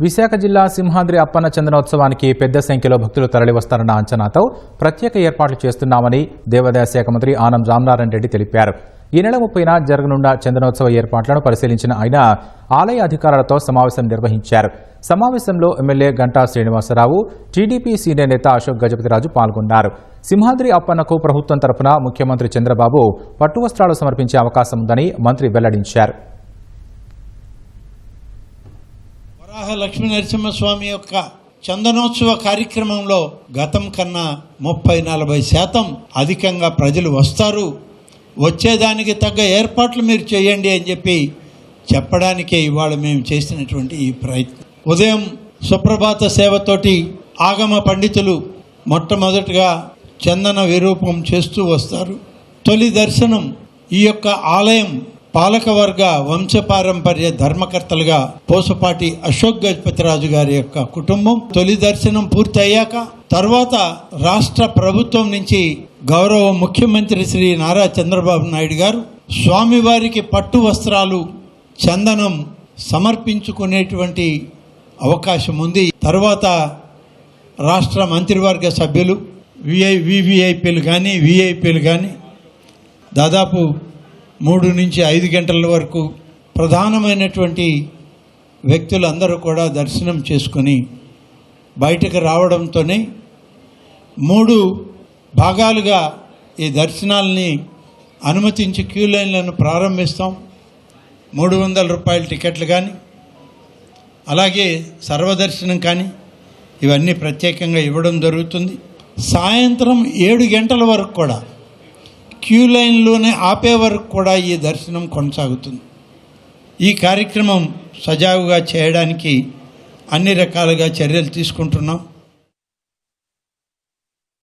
విశాఖ జిల్లా సింహాద్రి అప్పన్న చందనోత్సవానికి పెద్ద సంఖ్యలో భక్తులు తరలివస్తారన్న అంచనాతో ప్రత్యేక ఏర్పాట్లు చేస్తున్నామని దేవాదాయ శాఖ మంత్రి ఆనం రామనారాయణ రెడ్డి తెలిపారు. ఈ నెల 30న జరగనున్న చందనోత్సవ ఏర్పాట్లను పరిశీలించిన ఆయన ఆలయ అధికారులతో సమావేశం నిర్వహించారు. సమావేశంలో MLA Ganta Srinivasarao, TDP senior నేత అశోక్ గజపతిరాజు పాల్గొన్నారు. సింహాద్రి అప్పన్నకు ప్రభుత్వం తరపున ముఖ్యమంత్రి చంద్రబాబు పట్టు వస్త్రాలు సమర్పించే అవకాశం ఉందని మంత్రి వెల్లడించారు. వరాహ లక్ష్మీ నరసింహస్వామి యొక్క చందనోత్సవ కార్యక్రమంలో గతం కన్నా 30-40% అధికంగా ప్రజలు వస్తారు. వచ్చేదానికి తగ్గ ఏర్పాట్లు మీరు చేయండి అని చెప్పి చెప్పడానికే ఇవాళ మేము చేసినటువంటి ఈ ప్రయత్నం. ఉదయం సుప్రభాత సేవతోటి ఆగమ పండితులు మొట్టమొదటిగా చందన విరూపం చేస్తూ వస్తారు. తొలి దర్శనం ఈ యొక్క ఆలయం పాలకవర్గ వంశపారంపర్య ధర్మకర్తలుగా పోసపాటి అశోక్ గజపతిరాజు గారి యొక్క కుటుంబం. తొలి దర్శనం పూర్తయ్యాక తర్వాత రాష్ట్ర ప్రభుత్వం నుంచి గౌరవ ముఖ్యమంత్రి శ్రీ నారా చంద్రబాబు నాయుడు గారు స్వామివారికి పట్టు వస్త్రాలు, చందనం సమర్పించుకునేటువంటి అవకాశం ఉంది. తర్వాత రాష్ట్ర మంత్రివర్గ సభ్యులు వివిఐపీలు కానీ విఐపీలు కానీ దాదాపు 3 నుంచి 5 గంటల వరకు ప్రధానమైనటువంటి వ్యక్తులందరూ కూడా దర్శనం చేసుకొని బయటకు రావడంతోనే 3 భాగాలుగా ఈ దర్శనాలని అనుమతించి క్యూ లైన్లను ప్రారంభిస్తాం. 300 రూపాయల టికెట్లు కానీ అలాగే సర్వదర్శనం కానీ ఇవన్నీ ప్రత్యేకంగా ఇవ్వడం జరుగుతుంది. సాయంత్రం 7 గంటల వరకు కూడా క్యూ లైన్లోనే ఆపే వరకు కూడా ఈ దర్శనం కొనసాగుతుంది. ఈ కార్యక్రమం సజావుగా చేయడానికి అన్ని రకాలుగా చర్యలు తీసుకుంటున్నాం.